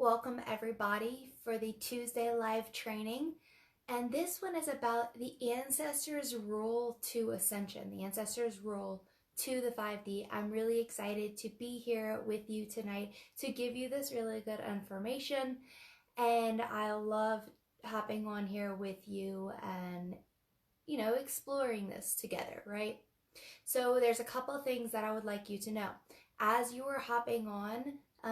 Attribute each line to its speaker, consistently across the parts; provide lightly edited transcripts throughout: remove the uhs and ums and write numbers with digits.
Speaker 1: welcome everybody for the Tuesday live training. And this one is about the Ancestors rule to Ascension, the Ancestors rule to the 5D. I'm really excited to be here with you tonight to give you this really good information. And I love hopping on here with you and, exploring this together, right? So there's a couple of things that I would like you to know. As you are hopping on,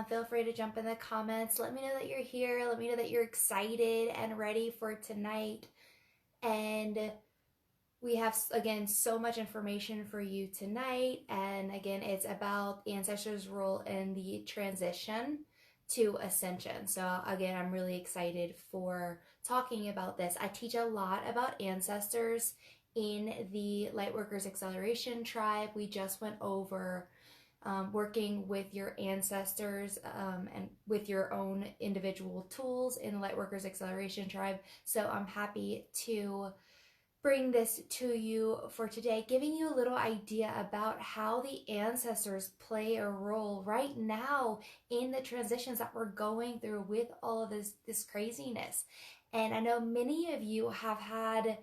Speaker 1: feel free to jump in the comments. Let me know that you're here. Let me know that you're excited and ready for tonight. And we have, again, so much information for you tonight. And again, it's about the Ancestors' role in the transition to Ascension. So again, I'm really excited for talking about this. I teach a lot about Ancestors in the Lightworkers Acceleration Tribe. We just went over working with your ancestors and with your own individual tools in the Lightworkers Acceleration Tribe. So I'm happy to bring this to you for today, giving you a little idea about how the ancestors play a role right now in the transitions that we're going through with all of this craziness. And I know many of you have had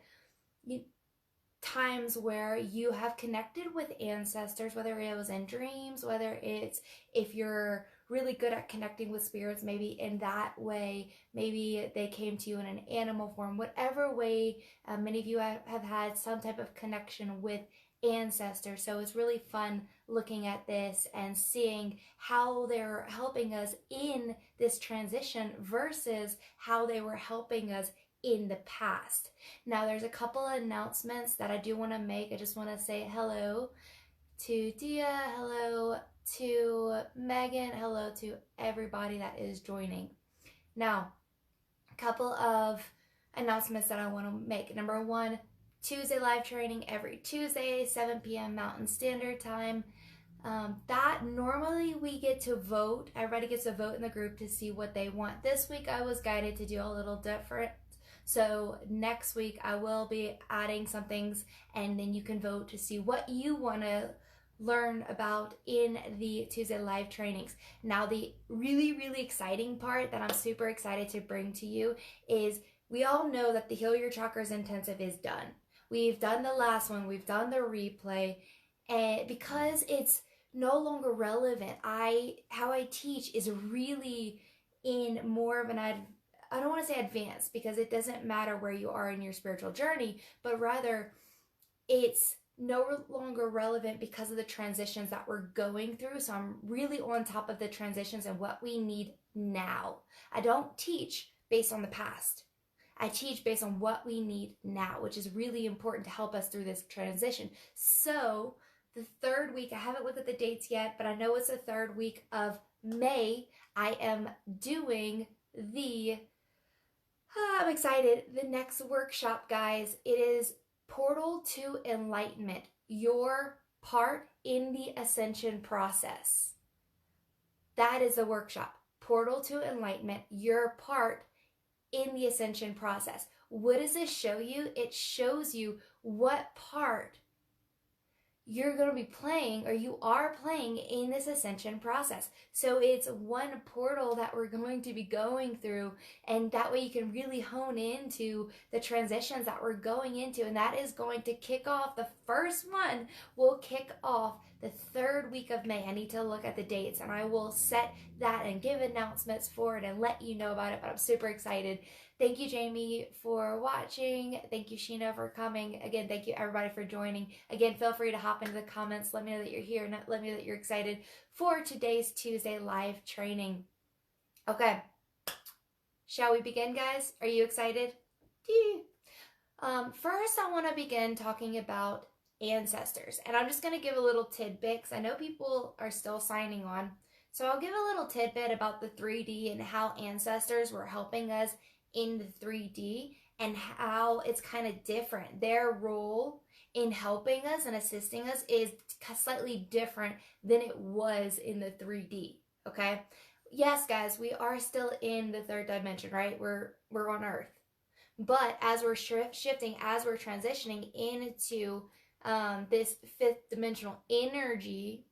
Speaker 1: times where you have connected with ancestors, whether it was in dreams, whether it's if you're really good at connecting with spirits, maybe in that way, maybe they came to you in an animal form, whatever way, many of you have had some type of connection with ancestors. So it's really fun looking at this and seeing how they're helping us in this transition versus how they were helping us in the past. Now there's a couple of announcements that I do want to make. I just want to say hello to Dia, hello to Megan, hello to everybody that is joining. Now, a couple of announcements that I want to make. Number one, Tuesday live training every Tuesday, 7 p.m. Mountain Standard Time. That normally we get to vote. Everybody gets to vote in the group to see what they want. This week I was guided to do a little different. So next week I will be adding some things and then you can vote to see what you want to learn about in the Tuesday live trainings. Now the really, really exciting part that I'm super excited to bring to you is we all know that the Heal Your Chakras Intensive is done. We've done the last one, we've done the replay, and because it's no longer relevant, how I teach is really in more of an I don't want to say advanced because it doesn't matter where you are in your spiritual journey, but rather it's no longer relevant because of the transitions that we're going through. So I'm really on top of the transitions and what we need now. I don't teach based on the past. I teach based on what we need now, which is really important to help us through this transition. So the third week, I haven't looked at the dates yet, but I know it's the third week of May. I am doing I'm excited. The next workshop, guys, it is Portal to Enlightenment, your part in the Ascension process. That is the workshop. Portal to Enlightenment, your part in the Ascension process. What does this show you? It shows you what part you're going to be playing or you are playing in this Ascension process. So it's one portal that we're going to be going through, and that way you can really hone into the transitions that we're going into, and that is going to kick off, the first one will kick off the third week of May. I need to look at the dates and I will set that and give announcements for it and let you know about it, but I'm super excited. Thank you, Jamie, for watching. Thank you, Sheena, for coming. Again, thank you, everybody, for joining. Again, feel free to hop into the comments. Let me know that you're here and let me know that you're excited for today's Tuesday live training. Okay. Shall we begin, guys? Are you excited? First, I want to begin talking about ancestors. And I'm just going to give a little tidbit because I know people are still signing on. So I'll give a little tidbit about the 3D and how ancestors were helping us in the 3D and how it's kind of different. Their role in helping us and assisting us is slightly different than it was in the 3D, okay? Yes, guys, we are still in the third dimension, right? We're on Earth. But as we're shifting, as we're transitioning into this fifth dimensional energy,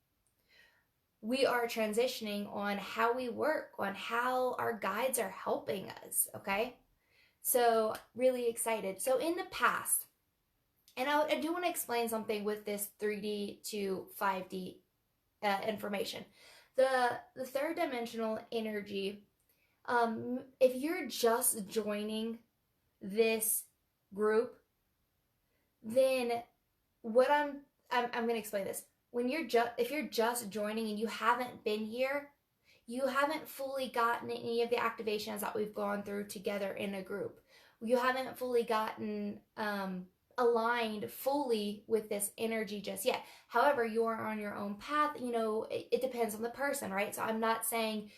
Speaker 1: we are transitioning on how we work, on how our guides are helping us, okay? So, really excited. So, in the past, and I do want to explain something with this 3D to 5D information. The third dimensional energy, if you're just joining this group, then what I'm going to explain this. When if you're just joining and you haven't been here, you haven't fully gotten any of the activations that we've gone through together in a group. You haven't fully gotten aligned fully with this energy just yet. However, you are on your own path. You know, it depends on the person, right? So I'm not saying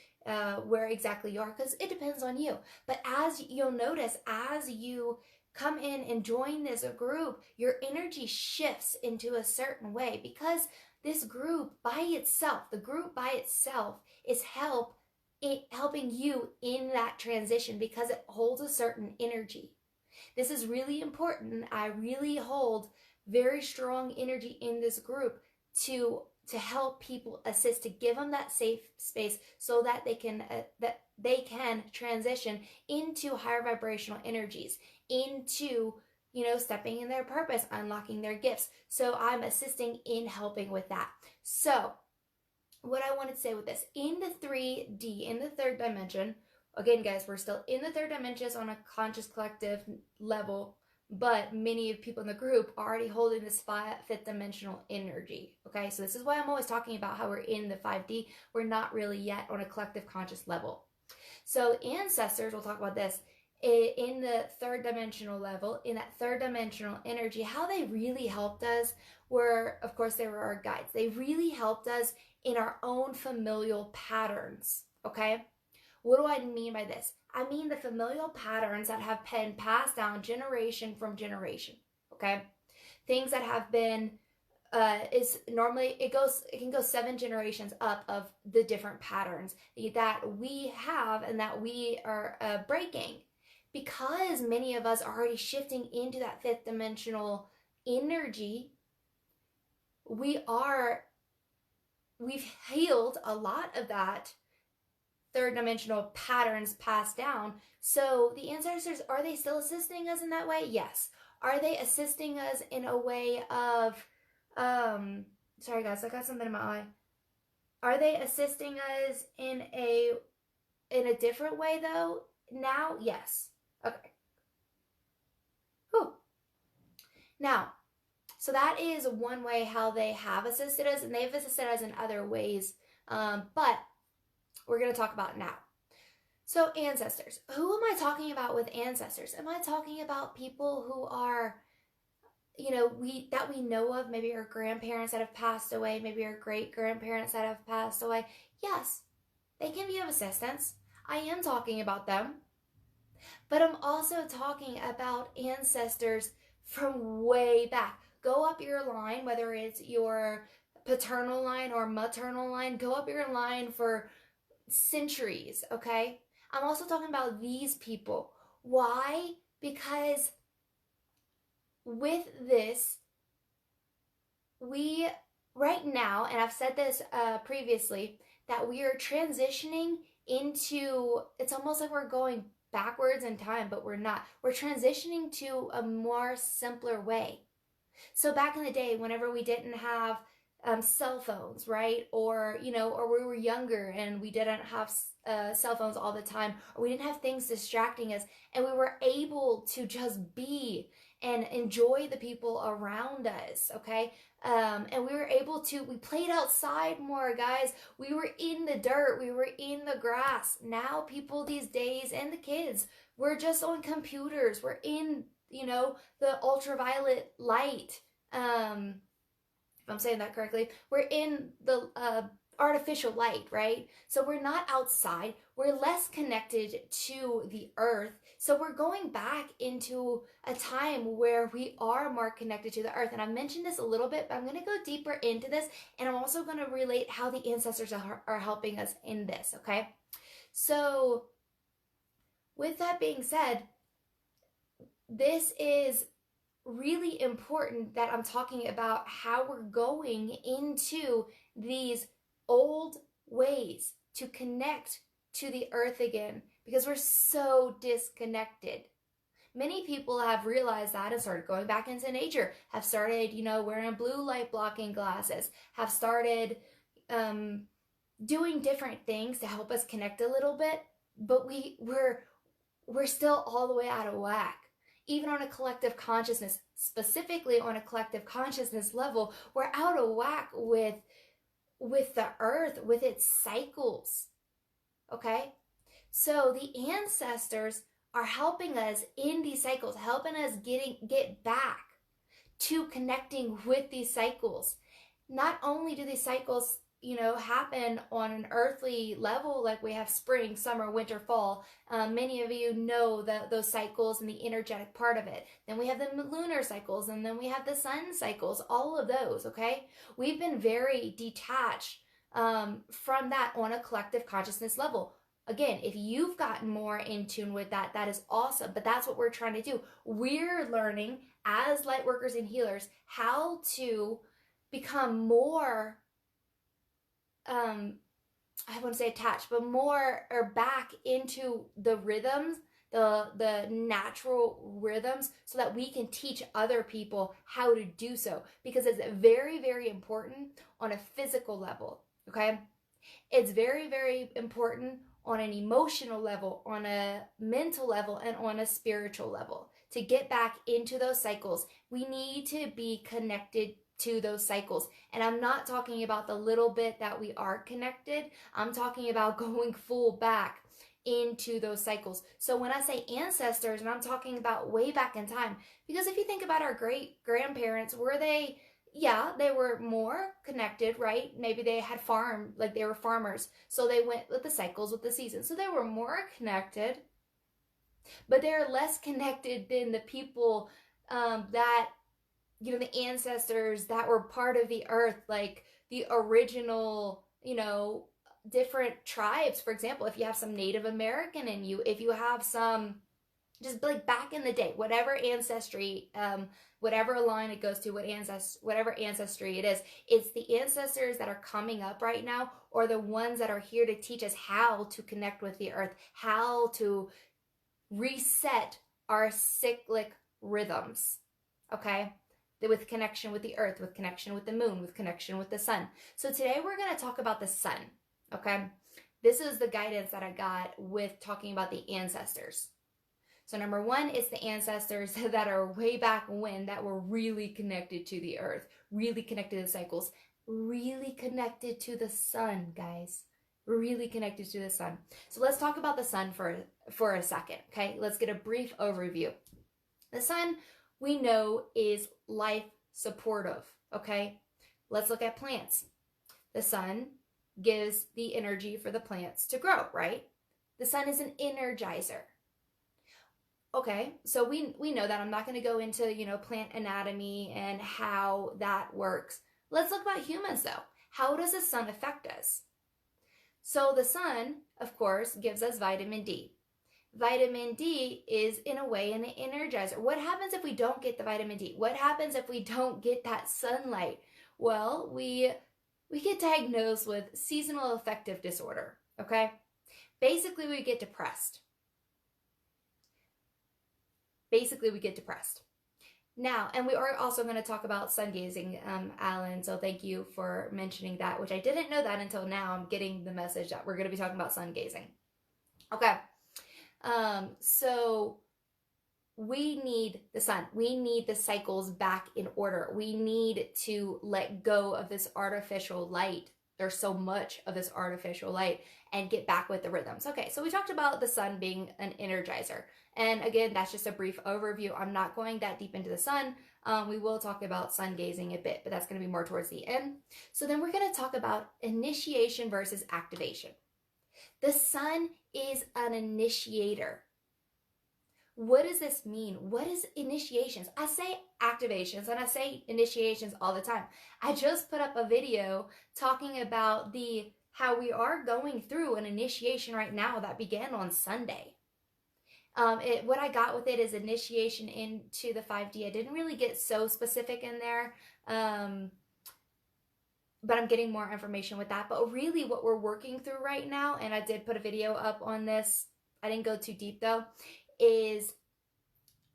Speaker 1: where exactly you are, because it depends on you. But as you'll notice, as you come in and join this group, your energy shifts into a certain way, because this group by itself, the group by itself is helping you in that transition, because it holds a certain energy. This is really important. I really hold very strong energy in this group to help people assist, to give them that safe space so that they can transition into higher vibrational energies, into, you know, stepping in their purpose, unlocking their gifts. So I'm assisting in helping with that. So what I wanted to say with this, in the 3D, in the third dimension, again, guys, we're still in the third dimensions on a conscious collective level, but many of people in the group are already holding this fifth dimensional energy. Okay, so this is why I'm always talking about how we're in the 5D. We're not really yet on a collective conscious level. So ancestors, we'll talk about this, in the third dimensional level, in that third dimensional energy, how they really helped us were, of course, they were our guides. They really helped us in our own familial patterns, okay? What do I mean by this? I mean the familial patterns that have been passed down generation from generation, okay? Things that have been, is normally, it can go 7 generations up of the different patterns that we have and that we are breaking. Because many of us are already shifting into that fifth dimensional energy, we've healed a lot of that third dimensional patterns passed down. So the ancestors, are they still assisting us in that way? Yes. Are they assisting us in a way of, sorry guys, I got something in my eye. Are they assisting us in a different way though? Now, yes. Okay. Whew. Now, so that is one way how they have assisted us, and they've assisted us in other ways, but we're going to talk about now. So ancestors. Who am I talking about with ancestors? Am I talking about people who are, you know, we know of, maybe our grandparents that have passed away, maybe our great-grandparents that have passed away? Yes, they can be of assistance. I am talking about them. But I'm also talking about ancestors from way back. Go up your line, whether it's your paternal line or maternal line, go up your line for centuries, okay? I'm also talking about these people. Why? Because with this, we, right now, and I've said this previously, that we are transitioning into, it's almost like we're going backwards in time, but we're not. We're transitioning to a more simpler way. So back in the day, whenever we didn't have cell phones, right? Or, you know, or we were younger and we didn't have cell phones all the time, or we didn't have things distracting us, and we were able to just be and enjoy the people around us, okay? And we were able to, we played outside more, guys. We were in the dirt, we were in the grass. Now people these days, and the kids, we're just on computers. We're in, you know, the ultraviolet light. If I'm saying that correctly, we're in the artificial light, right? So we're not outside. We're less connected to the earth. So we're going back into a time where we are more connected to the earth. And I mentioned this a little bit, but I'm going to go deeper into this. And I'm also going to relate how the ancestors are helping us in this, okay? So with that being said, this is really important that I'm talking about how we're going into these old ways to connect to the earth again because we're so disconnected. Many people have realized that and started going back into nature, have started, wearing blue light blocking glasses, have started doing different things to help us connect a little bit, but we're still all the way out of whack. Even on a collective consciousness, specifically on a collective consciousness level, we're out of whack with the earth, with its cycles. Okay? So the ancestors are helping us in these cycles, helping us get back to connecting with these cycles. Not only do these cycles, happen on an earthly level, like we have spring, summer, winter, fall. Many of you know those cycles and the energetic part of it. Then we have the lunar cycles, and then we have the sun cycles, all of those, okay? We've been very detached from that on a collective consciousness level. Again, if you've gotten more in tune with that, that is awesome. But that's what we're trying to do. We're learning as light workers and healers how to become more, I wouldn't say attached, but more or back into the rhythms, the natural rhythms, so that we can teach other people how to do so. Because it's very, very important on a physical level, okay? It's very, very important on an emotional level, on a mental level, and on a spiritual level. To get back into those cycles, we need to be connected to those cycles. And I'm not talking about the little bit that we are connected. I'm talking about going full back into those cycles. So when I say ancestors, and I'm talking about way back in time, because if you think about our great grandparents, they were more connected, right? Maybe they had like they were farmers. So they went with the cycles, with the seasons. So they were more connected, but they're less connected than the people that, the ancestors that were part of the earth, like the original, different tribes. For example, if you have some Native American in you, if you have some, just like back in the day, whatever ancestry, whatever line it goes to, whatever ancestry it is, it's the ancestors that are coming up right now, or the ones that are here to teach us how to connect with the earth, how to reset our cyclic rhythms, okay? With connection with the earth, with connection with the moon, with connection with the sun. So today we're going to talk about the sun, okay? This is the guidance that I got with talking about the ancestors. So number one is the ancestors that are way back when, that were really connected to the earth, really connected to the cycles, really connected to the sun, guys. Really connected to the sun. So let's talk about the sun for a second, okay? Let's get a brief overview. The sun, we know, is life supportive, okay? Let's look at plants. The sun gives the energy for the plants to grow, right? The sun is an energizer. Okay, so we know that. I'm not going to go into, plant anatomy and how that works. Let's look about humans, though. How does the sun affect us? So the sun, of course, gives us vitamin D. Vitamin D is, in a way, an energizer. What happens if we don't get the vitamin D? What happens if we don't get that sunlight? Well, we get diagnosed with seasonal affective disorder, okay? Basically, we get depressed. Now, and we are also going to talk about sun gazing, Alan, so thank you for mentioning that, which I didn't know that until now. I'm getting the message that we're going to be talking about sun gazing. Okay, so we need the sun. We need the cycles back in order. We need to let go of this artificial light. There's so much of this artificial light, and get back with the rhythms. Okay, so we talked about the sun being an energizer. And again, that's just a brief overview. I'm not going that deep into the sun. We will talk about sun gazing a bit, but that's going to be more towards the end. So then we're going to talk about initiation versus activation. The sun is an initiator. What does this mean? What is initiations? I say activations and I say initiations all the time. I just put up a video talking about how we are going through an initiation right now that began on Sunday. What I got with it is initiation into the 5D. I didn't really get so specific in there. but I'm getting more information with that. But really what we're working through right now, and I did put a video up on this, I didn't go too deep though, is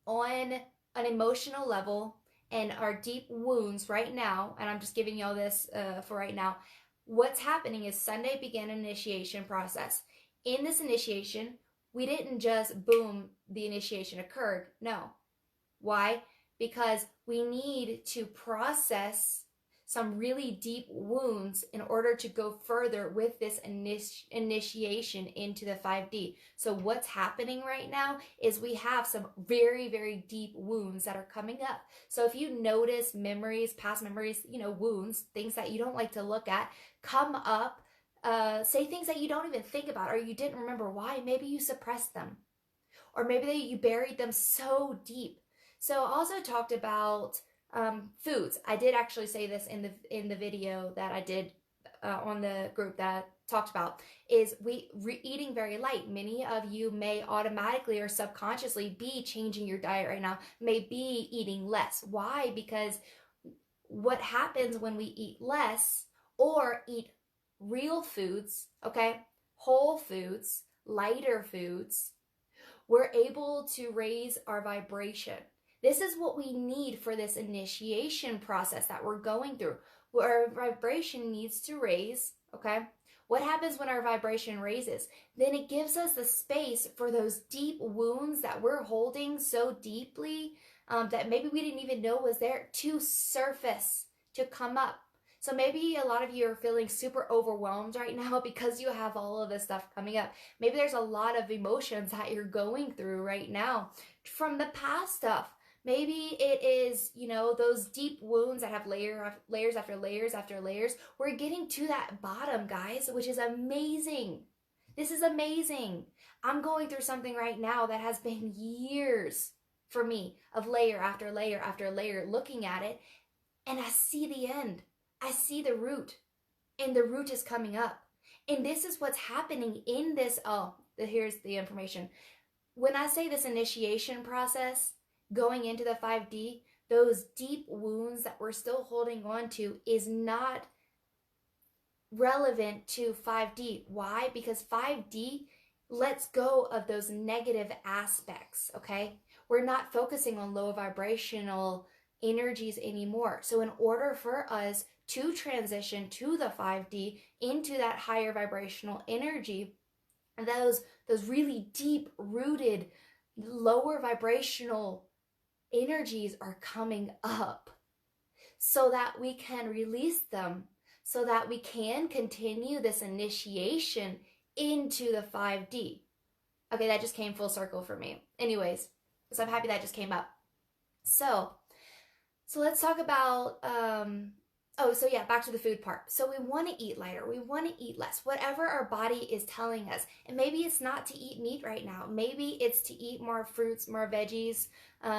Speaker 1: on an emotional level and our deep wounds right now. And I'm just giving y'all this for right now. What's happening is Sunday began an initiation process. In this initiation, we didn't just boom, the initiation occurred. No. Why? Because we need to process some really deep wounds in order to go further with this initiation into the 5D. So what's happening right now is we have some very, very deep wounds that are coming up. So if you notice memories, past memories, wounds, things that you don't like to look at, come up, say things that you don't even think about or you didn't remember why. Maybe you suppressed them or maybe you buried them so deep. So I also talked about foods. I did actually say this in the video that I did on the group that I talked about, is eating very light. Many of you may automatically or subconsciously be changing your diet right now, may be eating less. Why? Because what happens when we eat less or eat real foods, okay, whole foods, lighter foods, we're able to raise our vibration. This is what we need for this initiation process that we're going through. Our vibration needs to raise, okay? What happens when our vibration raises? Then it gives us the space for those deep wounds that we're holding so deeply that maybe we didn't even know was there to surface, to come up. So maybe a lot of you are feeling super overwhelmed right now because you have all of this stuff coming up. Maybe there's a lot of emotions that you're going through right now from the past stuff. Maybe it is, those deep wounds that have layers after layers after layers. We're getting to that bottom, guys, which is amazing. This is amazing. I'm going through something right now that has been years for me of layer after layer after layer, looking at it, and I see the end. I see the root, and the root is coming up. And this is what's happening in this. Here's the information. When I say this initiation process, going into the 5D, those deep wounds that we're still holding on to is not relevant to 5D. Why? Because 5D lets go of those negative aspects, okay? We're not focusing on low vibrational energies anymore. So in order for us to transition to the 5D into that higher vibrational energy, those really deep rooted lower vibrational energies are coming up so that we can release them, so that we can continue this initiation into the 5D. Okay, that just came full circle for me. Anyways, so I'm happy that just came up. So let's talk about, back to the food part. So we want to eat lighter. We want to eat less. Whatever our body is telling us. And maybe it's not to eat meat right now. Maybe it's to eat more fruits, more veggies,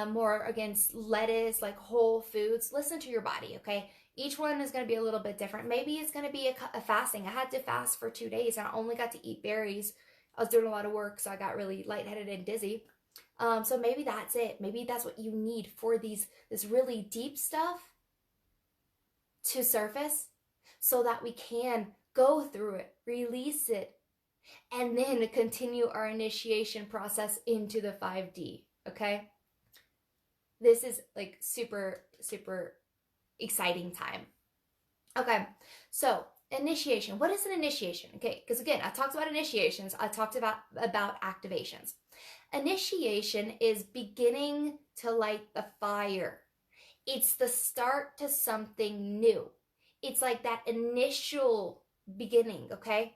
Speaker 1: more, against lettuce, like whole foods. Listen to your body, okay? Each one is going to be a little bit different. Maybe it's going to be a fasting. I had to fast for 2 days and I only got to eat berries. I was doing a lot of work, so I got really lightheaded and dizzy. So maybe that's it. Maybe that's what you need for this really deep stuff to surface so that we can go through it, release it, and then continue our initiation process into the 5D, okay? This is like super, super exciting time. Okay, so initiation. What is an initiation? Okay, because again, I talked about initiations. I talked about activations. Initiation is beginning to light the fire. It's the start to something new. It's like that initial beginning, okay?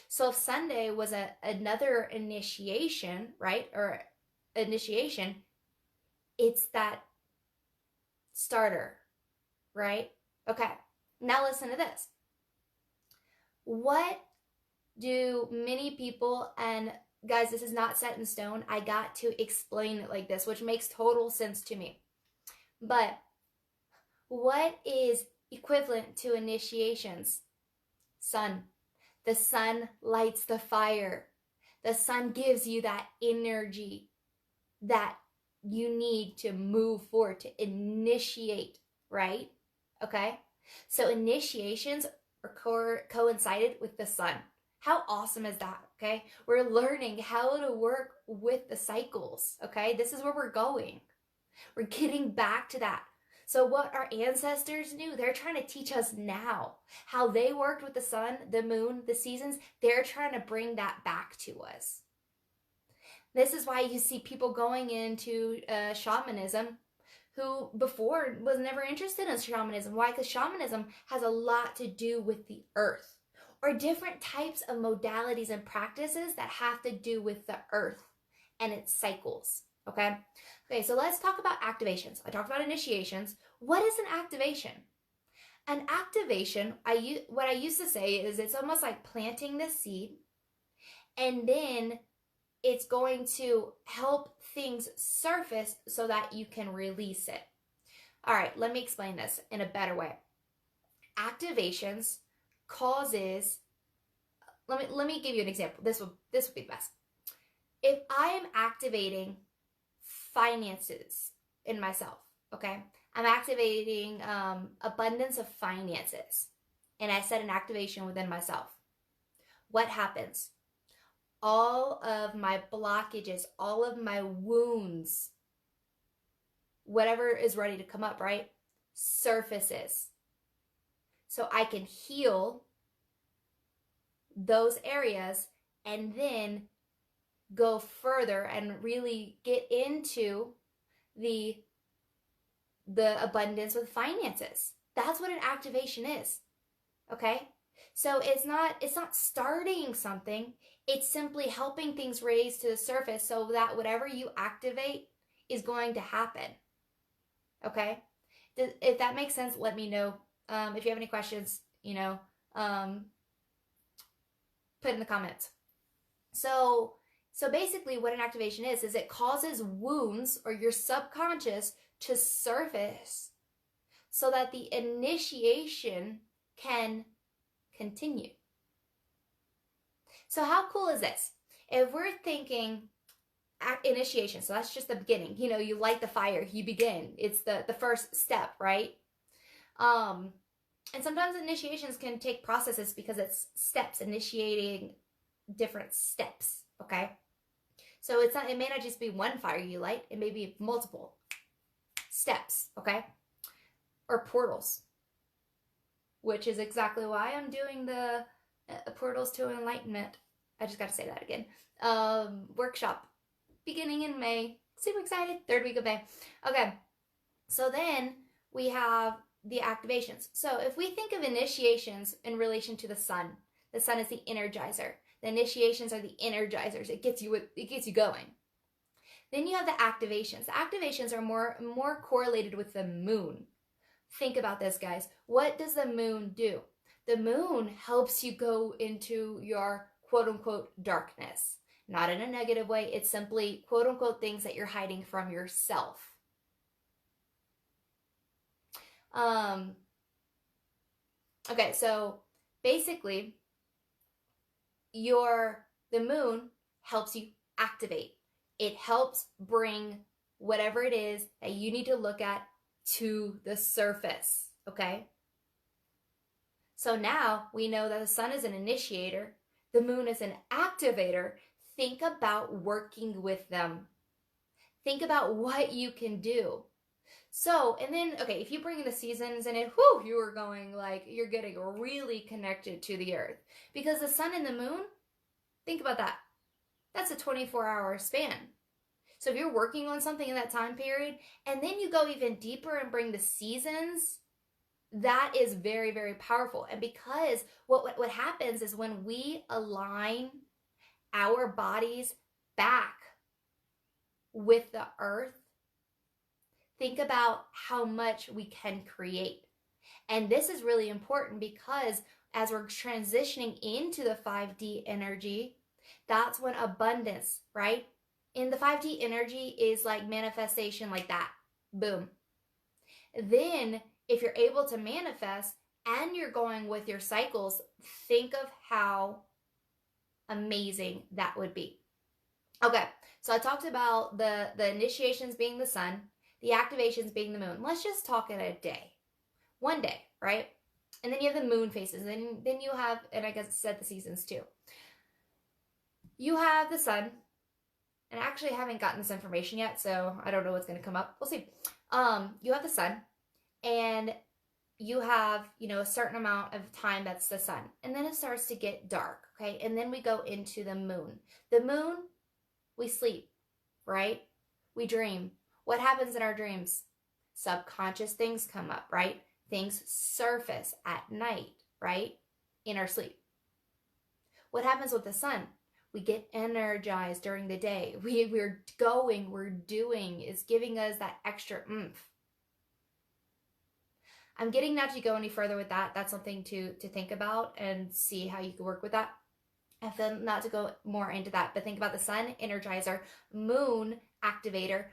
Speaker 1: So if Sunday was another initiation, right? Or initiation, it's that starter, right? Okay, now listen to this. What do many people, and guys, this is not set in stone. I got to explain it like this, which makes total sense to me. But what is equivalent to initiations? Sun. The sun lights the fire. The sun gives you that energy that you need to move forward, to initiate, right? Okay? So initiations are coincided with the sun. How awesome is that? Okay. We're learning how to work with the cycles. Okay. This is where we're going. We're getting back to that. So what our ancestors knew, they're trying to teach us now. How they worked with the sun, the moon, the seasons, they're trying to bring that back to us. This is why you see people going into shamanism who before was never interested in shamanism. Why? Because shamanism has a lot to do with the earth, or different types of modalities and practices that have to do with the earth and its cycles. Okay, so let's talk about activations. I talked about initiations. What is an activation? An activation, what I used to say is it's almost like planting the seed, and then it's going to help things surface so that you can release it. All right, let me explain this in a better way. Activations causes, let me give you an example. This would be the best. If I am activating finances in myself, okay? I'm activating abundance of finances, and I set an activation within myself. What happens? All of my blockages, all of my wounds, whatever is ready to come up, right, surfaces. So I can heal those areas and then go further and really get into the abundance with finances. That's what an activation is. Okay? So it's not starting something. It's simply helping things raise to the surface so that whatever you activate is going to happen. Okay? If that makes sense, let me know. If you have any questions, put in the comments. So basically what an activation is it causes wounds or your subconscious to surface so that the initiation can continue. So how cool is this? If we're thinking initiation, so that's just the beginning. You light the fire, you begin. It's the first step, right? And sometimes initiations can take processes because it's steps, initiating different steps, okay? So it may not just be one fire you light, it may be multiple steps, okay? Or portals, which is exactly why I'm doing the Portals to Enlightenment. I just got to say that again. Workshop beginning in May. Super excited. 3rd week of May. Okay. So then we have the activations. So if we think of initiations in relation to the sun is the energizer. The initiations are the energizers. It gets you going. Then you have the activations. The activations are more correlated with the moon. Think about this, guys. What does the moon do? The moon helps you go into your quote-unquote darkness. Not in a negative way. It's simply quote-unquote things that you're hiding from yourself. Okay, so basically, the moon helps you activate. It helps bring whatever it is that you need to look at to the surface, okay? So now we know that the sun is an initiator, the moon is an activator. Think about working with them. Think about what you can do. So, and then, okay, if you bring in the seasons in it, you are going you're getting really connected to the earth. Because the sun and the moon, think about that. That's a 24-hour span. So if you're working on something in that time period, and then you go even deeper and bring the seasons, that is very, very powerful. And because what happens is when we align our bodies back with the earth, think about how much we can create. And this is really important because as we're transitioning into the 5D energy, that's when abundance, right? In the 5D energy is like manifestation like that. Boom. Then if you're able to manifest and you're going with your cycles, think of how amazing that would be. Okay, so I talked about the initiations being the sun, the activations being the moon. Let's just talk in a day. One day, right? And then you have the moon phases. Then you have, and I guess I said the seasons too. You have the sun, and I actually haven't gotten this information yet, so I don't know what's going to come up. We'll see. You have the sun, and you have, a certain amount of time that's the sun. And then it starts to get dark, okay? And then we go into the moon. The moon, we sleep, right? We dream. What happens in our dreams? Subconscious things come up, right? Things surface at night, right? In our sleep. What happens with the sun? We get energized during the day. We're going, we're doing. It's giving us that extra oomph. I'm getting not to go any further with that. That's something to think about and see how you can work with that. I feel not to go more into that, but think about the sun, energizer, moon, activator,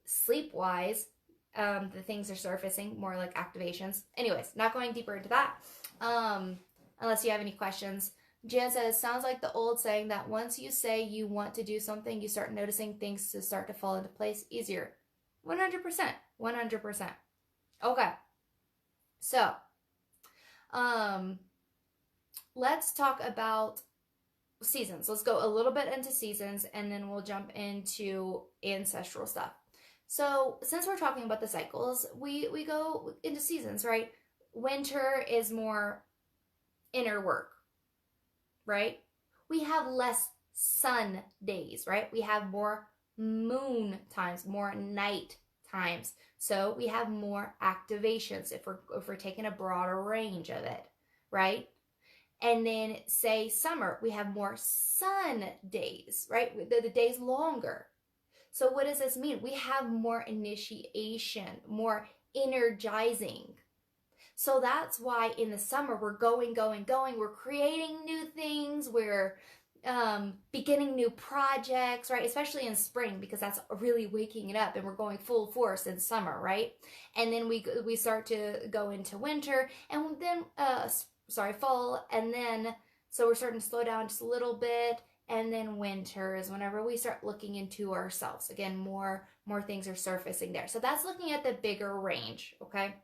Speaker 1: sleep-wise, the things are surfacing, more like activations. Anyways, not going deeper into that, unless you have any questions. Jan says, sounds like the old saying that once you say you want to do something, you start noticing things to start to fall into place easier. 100%. 100%. Okay. So, let's talk about seasons. Let's go a little bit into seasons, and then we'll jump into ancestral stuff. So, since we're talking about the cycles, we go into seasons, right? Winter is more inner work, right? We have less sun days, right? We have more moon times, more night times. So we have more activations if we're taking a broader range of it, right? And then say summer, we have more sun days, right? The day's longer. So what does this mean? We have more initiation, more energizing. So that's why in the summer we're going. We're creating new things. We're beginning new projects, right? Especially in spring, because that's really waking it up, and we're going full force in summer, right? And then we start to go into winter, and then fall, and then so we're starting to slow down just a little bit, and then winter is whenever we start looking into ourselves again. More things are surfacing there. So that's looking at the bigger range, okay?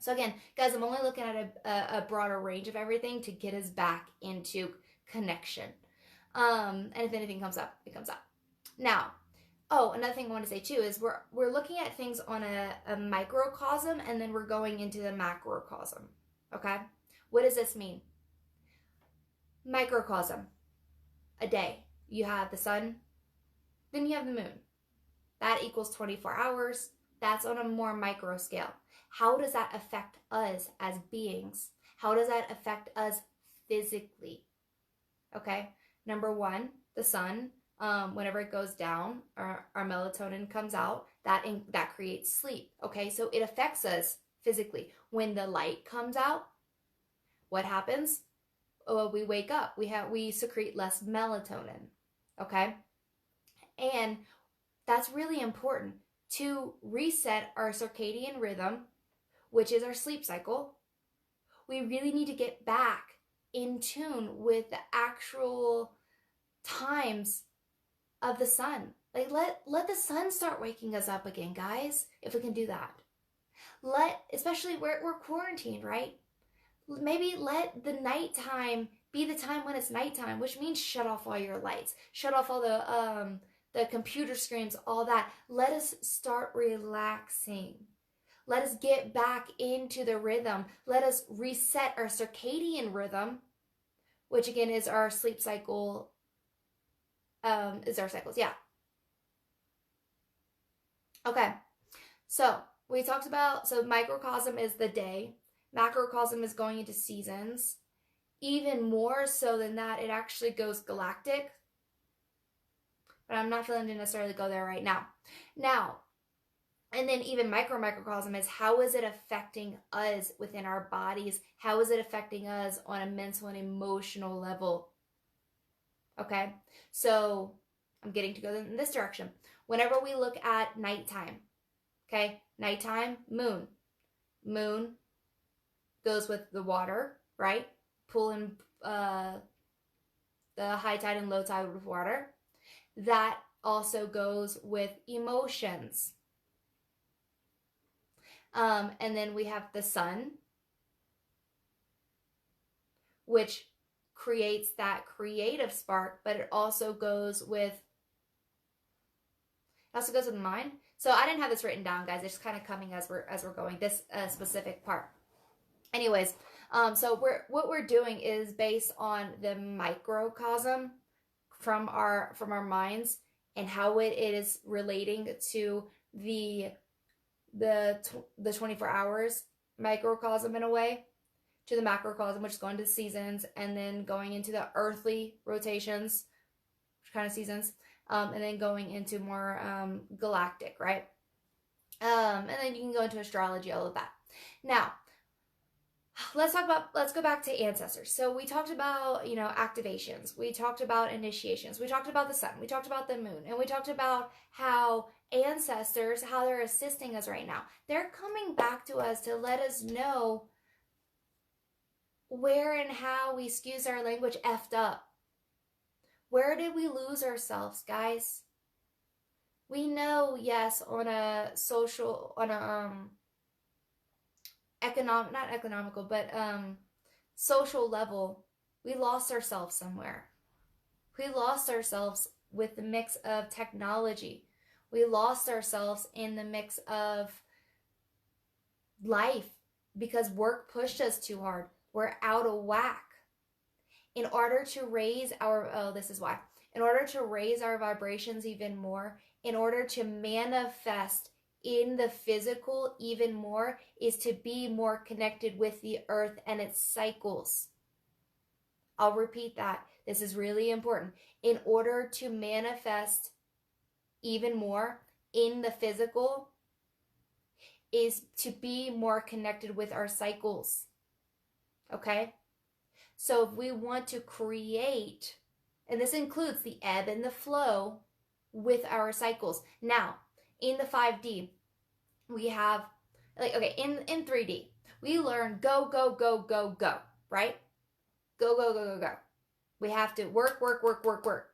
Speaker 1: So again, guys, I'm only looking at a broader range of everything to get us back into connection. And if anything comes up, it comes up. Now, another thing I want to say too is we're looking at things on a microcosm, and then we're going into the macrocosm. Okay? What does this mean? Microcosm, a day. You have the sun, then you have the moon. That equals 24 hours. That's on a more micro scale. How does that affect us as beings? How does that affect us physically? Okay? Number one, the sun, whenever it goes down, our melatonin comes out. That creates sleep. Okay? So it affects us physically. When the light comes out, what happens? We wake up. We secrete less melatonin. Okay? And that's really important to reset our circadian rhythm, which is our sleep cycle. We really need to get back in tune with the actual times of the sun. Like let the sun start waking us up again, guys, if we can do that. Especially we're quarantined, right? Maybe let the nighttime be the time when it's nighttime, which means shut off all your lights, shut off all the computer screens, all that. Let us start relaxing. Let us get back into the rhythm. Let us reset our circadian rhythm, which again is our sleep cycle, is our cycles, yeah. Okay, so we talked about, microcosm is the day. Macrocosm is going into seasons. Even more so than that, it actually goes galactic. But I'm not feeling to necessarily go there right now. Now, and then even microcosm is how is it affecting us within our bodies? How is it affecting us on a mental and emotional level? Okay, so I'm getting to go in this direction. Whenever we look at nighttime, okay, nighttime, moon. Moon goes with the water, right? Pulling the high tide and low tide with water. That also goes with emotions. And then we have the sun. which creates that creative spark, but it also goes with mind. So I didn't have this written down, guys. It's just kind of coming as we're going, this specific part. Anyways, so what we're doing is based on the microcosm from our minds and how it is relating to the 24 hours microcosm in a way, to the macrocosm, which is going to the seasons, and then going into the earthly rotations, kind of seasons, and then going into more galactic, right? And then you can go into astrology, all of that. Now, let's go back to ancestors. So we talked about, activations. We talked about initiations. We talked about the sun. We talked about the moon. And we talked about how ancestors, how they're assisting us right now. They're coming back to us to let us know where and how we, excuse our language, effed up. Where did we lose ourselves, guys? We know, yes, on a social, on a not economical, but social level, we lost ourselves somewhere. We lost ourselves with the mix of technology. We lost ourselves in the mix of life because work pushed us too hard. We're out of whack. In order to raise our, in order to raise our vibrations even more, in order to manifest in the physical even more, is to be more connected with the earth and its cycles. I'll repeat that. This is really important. In order to manifest even more in the physical, is to be more connected with our cycles. Okay? So if we want to create, and this includes the ebb and the flow with our cycles. Now, in the 5D, we have, in 3D, we learn go, go, go, go, go, right? Go, go, go, go, go. We have to work, work, work, work, work.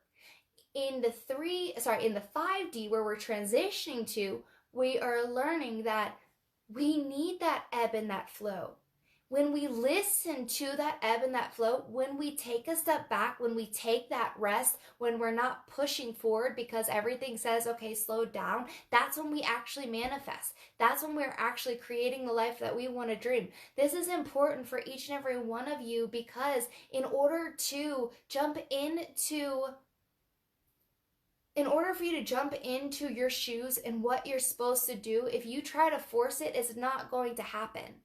Speaker 1: In the 5D, where we're transitioning to, we are learning that we need that ebb and that flow. When we listen to that ebb and that flow, when we take a step back, when we take that rest, when we're not pushing forward because everything says, okay, slow down, that's when we actually manifest. That's when we're actually creating the life that we want to dream. This is important for each and every one of you, because in order for you to jump into your shoes and what you're supposed to do, if you try to force it, it's not going to happen.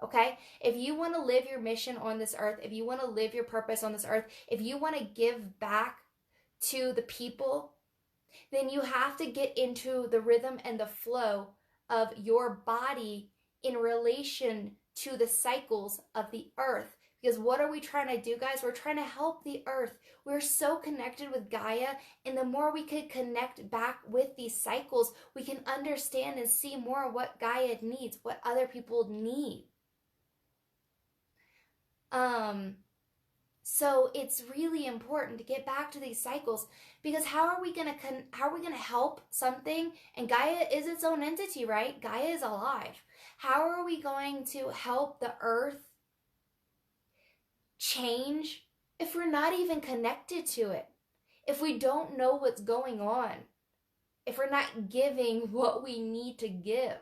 Speaker 1: Okay? If you want to live your mission on this earth, if you want to live your purpose on this earth, if you want to give back to the people, then you have to get into the rhythm and the flow of your body in relation to the cycles of the earth. Because what are we trying to do, guys? We're trying to help the earth. We're so connected with Gaia, and the more we could connect back with these cycles, we can understand and see more what Gaia needs, what other people need. So it's really important to get back to these cycles, because how are we gonna help something? And Gaia is its own entity, right? Gaia is alive. How are we going to help the earth change if we're not even connected to it? If we don't know what's going on? If we're not giving what we need to give?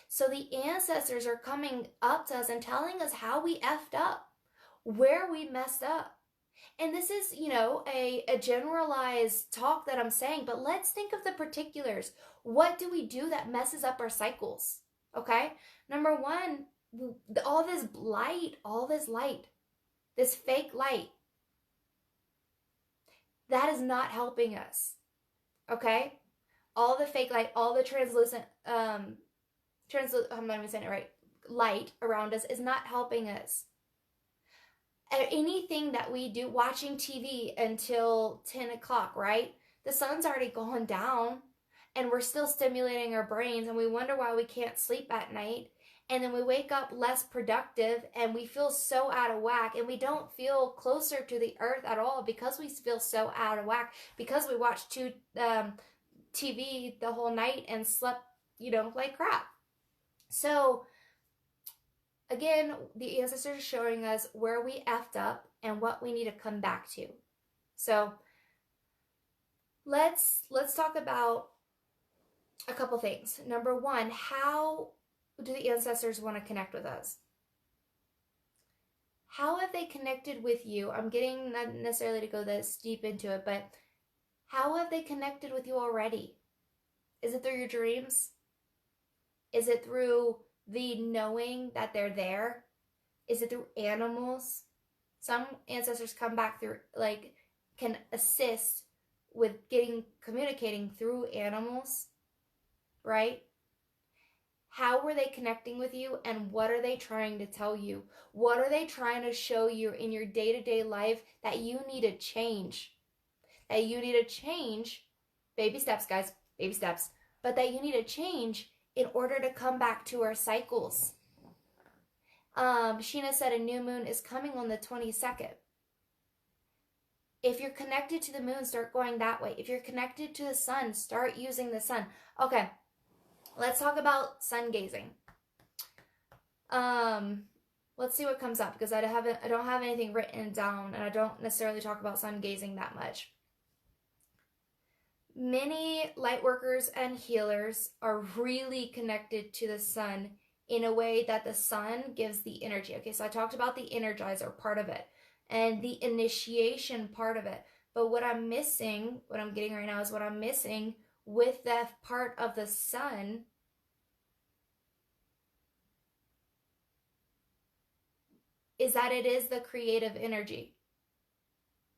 Speaker 1: So the ancestors are coming up to us and telling us how we effed up, where we messed up. And this is, a generalized talk that I'm saying, but let's think of the particulars. What do we do that messes up our cycles? Okay? Number one, all this light, this fake light, that is not helping us. Okay? All the fake light, all the translucent, I'm not even saying it right, light around us is not helping us. Anything that we do, watching TV until 10 o'clock, right? The sun's already gone down and we're still stimulating our brains, and we wonder why we can't sleep at night. And then we wake up less productive and we feel so out of whack, and we don't feel closer to the earth at all because we feel so out of whack, because we watched TV the whole night and slept, like crap. So again, the ancestors are showing us where we effed up and what we need to come back to. So let's talk about a couple things. Number one, how do the ancestors want to connect with us? How have they connected with you? I'm getting not necessarily to go this deep into it, but how have they connected with you already? Is it through your dreams? Is it through the knowing that they're there? Is it through animals? Some ancestors come back through, like, can assist with communicating through animals, right? How were they connecting with you, and what are they trying to tell you? What are they trying to show you in your day-to-day life that you need to change? That you need to change, baby steps, guys, baby steps, but that you need to change in order to come back to our cycles. Sheena said a new moon is coming on the 22nd. If you're connected to the moon, start going that way. If you're connected to the sun, start using the sun. Okay, let's talk about sun gazing. Let's see what comes up, because I don't have anything written down, and I don't necessarily talk about sun gazing that much. Many light workers and healers are really connected to the sun in a way that the sun gives the energy. Okay, so I talked about the energizer part of it and the initiation part of it. But what I'm missing, what I'm getting right now is what I'm missing with that part of the sun is that it is the creative energy,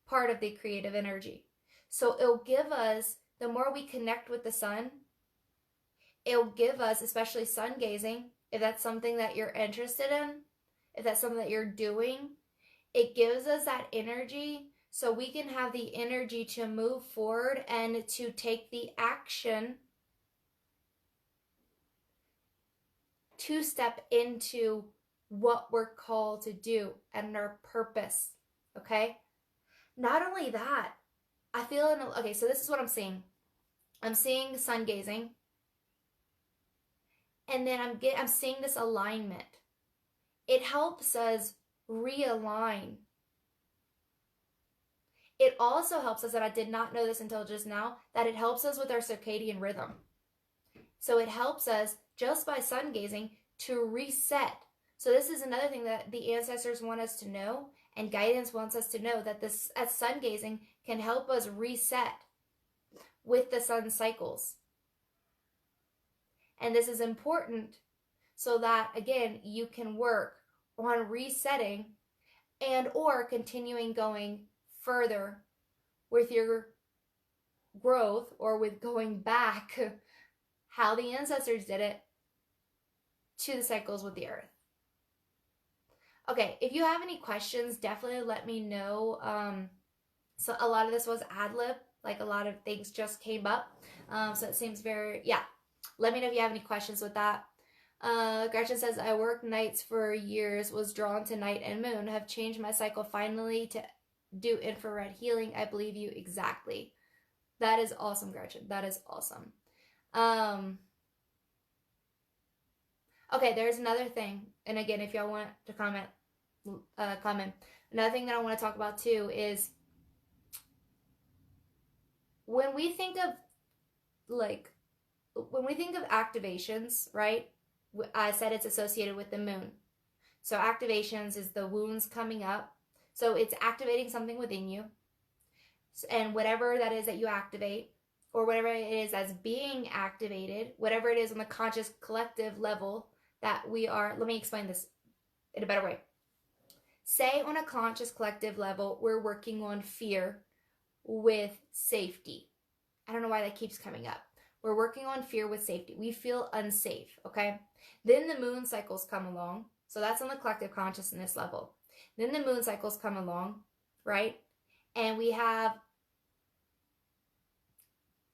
Speaker 1: part of the creative energy. So it'll give us, the more we connect with the sun, it'll give us, especially sun gazing, if that's something that you're interested in, if that's something that you're doing, it gives us that energy so we can have the energy to move forward and to take the action to step into what we're called to do and our purpose, okay? Not only that, I feel okay, so this is what I'm seeing. I'm seeing sun gazing, and then I'm seeing this alignment. It helps us realign. It also helps us, and I did not know this until just now, that it helps us with our circadian rhythm. So it helps us just by sun gazing to reset. So this is another thing that the ancestors want us to know, and guidance wants us to know, that this at sun gazing can help us reset with the sun cycles. And this is important so that, again, you can work on resetting and or continuing going further with your growth, or with going back how the ancestors did it to the cycles with the earth. Okay, if you have any questions, definitely let me know. So a lot of this was ad-lib, like a lot of things just came up. So it seems very, yeah. Let me know if you have any questions with that. Gretchen says, I worked nights for years, was drawn to night and moon, have changed my cycle finally to do infrared healing. I believe you exactly. That is awesome, Gretchen. That is awesome. Okay, there's another thing. And again, if y'all want to comment. Another thing that I want to talk about too is when we think of activations, right? I said it's associated with the moon. So activations is the wounds coming up. So it's activating something within you. And whatever that is that you activate, or whatever it is that's being activated, whatever it is on the conscious collective level that we are, let me explain this in a better way. Say on a conscious collective level, we're working on fear with safety. I don't know why that keeps coming up. We're working on fear with safety. We feel unsafe, okay? Then the moon cycles come along. So that's on the collective consciousness level. Then the moon cycles come along, right? And we have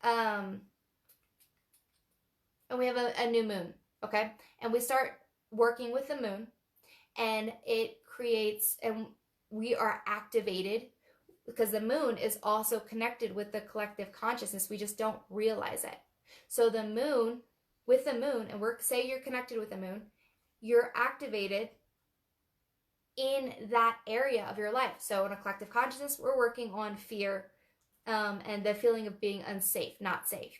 Speaker 1: a new moon, okay? And we start working with the moon, and it creates, and we are activated because the moon is also connected with the collective consciousness. We just don't realize it. So the moon, with the moon, and say you're connected with the moon, you're activated in that area of your life. So in a collective consciousness, we're working on fear, and the feeling of being unsafe, not safe.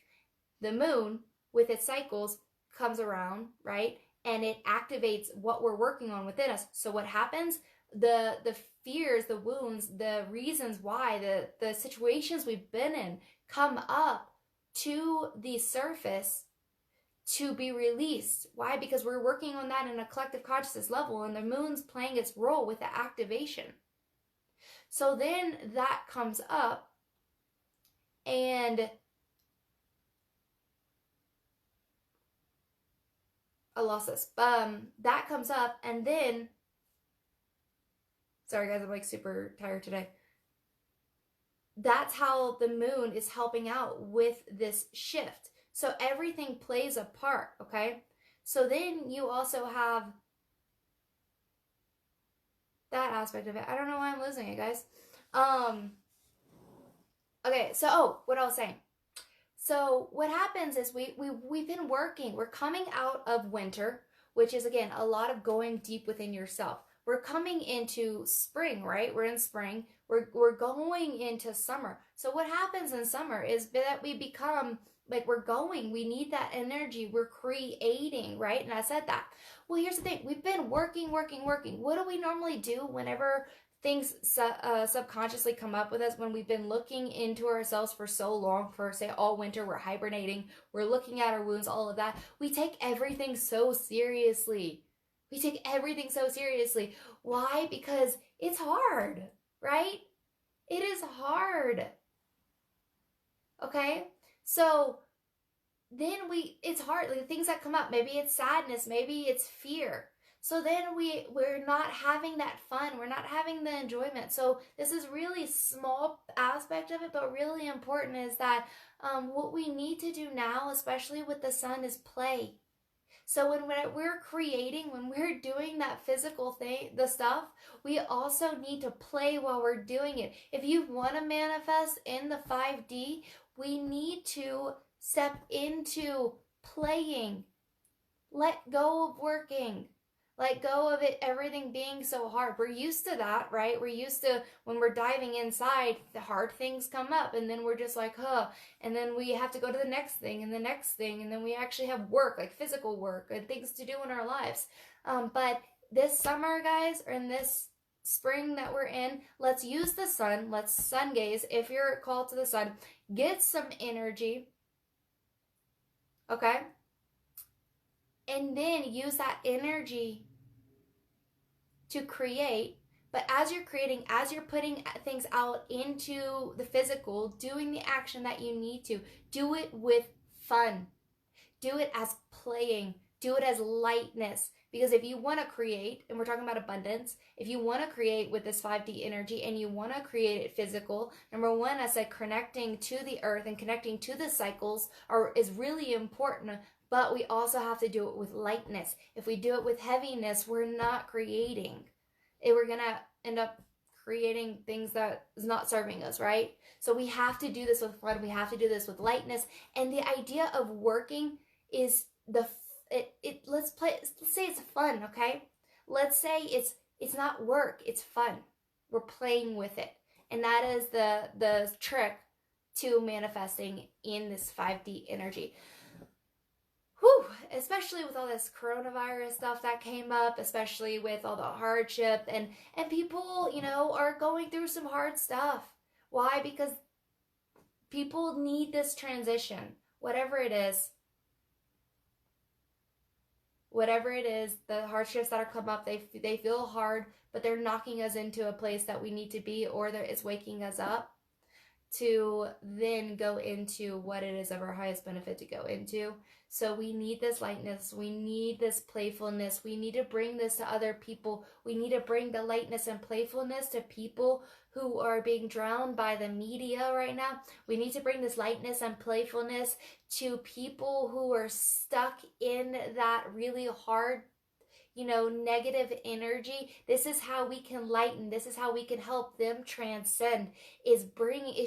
Speaker 1: The moon, with its cycles, comes around, right? And it activates what we're working on within us. So what happens? The fears, the wounds, the reasons why, the situations we've been in come up to the surface to be released. Why? Because we're working on that in a collective consciousness level, and the moon's playing its role with the activation. So then that comes up, and I lost this. That comes up, and then, sorry guys, I'm like super tired today. That's how the moon is helping out with this shift. So everything plays a part, okay? So then you also have that aspect of it. I don't know why I'm losing it, guys. Okay, so what I was saying. So what happens is we've been working. We're coming out of winter, which is, again, a lot of going deep within yourself. We're coming into spring, right? We're in spring. We're going into summer. So what happens in summer is that we become like we need that energy. We're creating, right? And I said that. Well, here's the thing. We've been working. What do we normally do whenever things subconsciously come up with us, when we've been looking into ourselves for so long, for say all winter, we're hibernating, we're looking at our wounds, all of that. We take everything so seriously. Why? Because it's hard, right? It is hard. Okay? So then it's hard. Like, things that come up, maybe it's sadness, maybe it's fear. So then we're not having that fun. We're not having the enjoyment. So this is really small aspect of it, but really important, is that what we need to do now, especially with the sun, is play. So when we're creating, when we're doing that physical thing, the stuff, we also need to play while we're doing it. If you want to manifest in the 5D, we need to step into playing. Let go of working. Let go of it, everything being so hard. We're used to that, right? We're used to, when we're diving inside, the hard things come up, and then we're just like, huh. And then we have to go to the next thing and the next thing, and then we actually have work, like physical work and things to do in our lives. But this summer, guys, or in this spring that we're in, let's use the sun. Let's sun gaze. If you're called to the sun, get some energy. Okay? And then use that energy to create. But as you're creating, as you're putting things out into the physical, doing the action that you need to, do it with fun. Do it as playing. Do it as lightness. Because if you want to create, and we're talking about abundance, if you want to create with this 5D energy and you want to create it physical, number one, I said connecting to the earth and connecting to the cycles is really important. But we also have to do it with lightness. If we do it with heaviness, we're not creating. We're going to end up creating things that is not serving us, right? So we have to do this with fun. We have to do this with lightness. And the idea of working is let's say it's fun, okay? Let's say it's not work, it's fun. We're playing with it. And that is the trick to manifesting in this 5D energy. Whew, especially with all this coronavirus stuff that came up, especially with all the hardship, and people, are going through some hard stuff. Why? Because people need this transition, whatever it is, the hardships that are come up, they feel hard, but they're knocking us into a place that we need to be, or it's waking us up to then go into what it is of our highest benefit to go into. So we need this lightness. We need this playfulness. We need to bring this to other people. We need to bring the lightness and playfulness to people who are being drowned by the media right now. We need to bring this lightness and playfulness to people who are stuck in that really hard, negative energy. This is how we can lighten. This is how we can help them transcend, is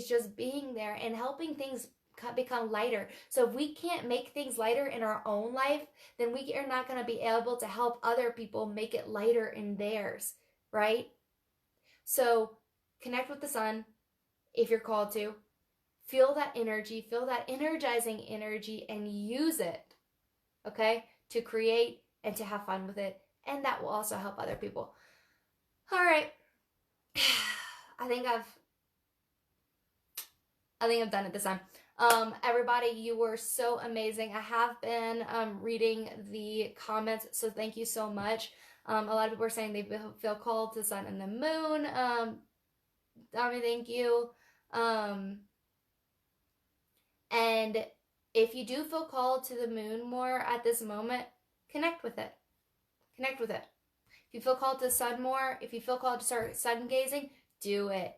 Speaker 1: just being there and helping things become lighter. So if we can't make things lighter in our own life, then we are not going to be able to help other people make it lighter in theirs. right? So connect with the sun if you're called to. Feel that energy, feel that energizing energy, and use it, okay, to create and to have fun with it. And that will also help other people. All right. I think I've done it this time. Everybody, you were so amazing. I have been reading the comments, so thank you so much. A lot of people are saying they feel called to the sun and the moon. Dami, thank you. And if you do feel called to the moon more at this moment, connect with it. Connect with it. If you feel called to the sun more, if you feel called to start sun gazing, do it.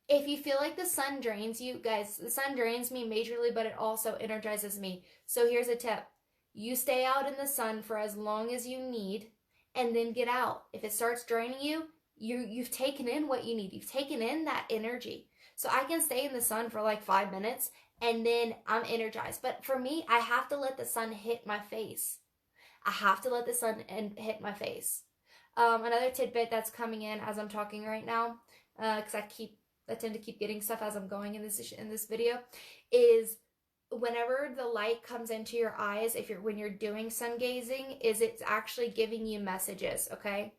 Speaker 1: If you feel like the sun drains you, guys, the sun drains me majorly, but it also energizes me. So here's a tip. You stay out in the sun for as long as you need and then get out. If it starts draining you, you've taken in what you need. You've taken in that energy. So I can stay in the sun for like 5 minutes and then I'm energized. But for me, I have to let the sun hit my face. I have to let the sun hit my face. Another tidbit that's coming in as I'm talking right now, because I tend to keep getting stuff as I'm going in this video, is whenever the light comes into your eyes, when you're doing sun gazing, it's actually giving you messages, okay?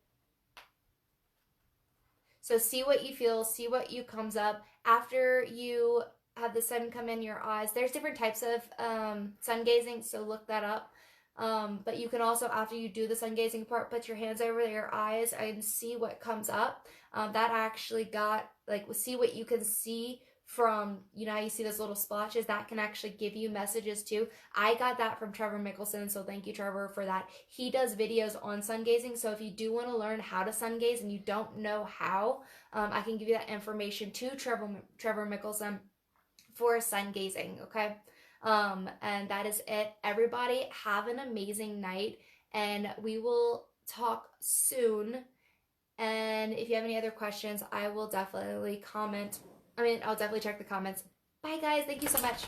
Speaker 1: So see what you feel, see what you comes up after you have the sun come in your eyes. There's different types of sun gazing, so look that up. But you can also, after you do the sun gazing part, put your hands over your eyes and see what comes up. That actually got, like, see what you can see from, you know how you see those little splotches? That can actually give you messages too. I got that from Trevor Mickelson, so thank you, Trevor, for that. He does videos on sun gazing, so if you do want to learn how to sun gaze and you don't know how, I can give you that information to Trevor Mickelson for sun gazing, okay? And that is it. Everybody have an amazing night, and we will talk soon. And if you have any other questions, I will definitely comment. I'll definitely check the comments. Bye guys, thank you so much.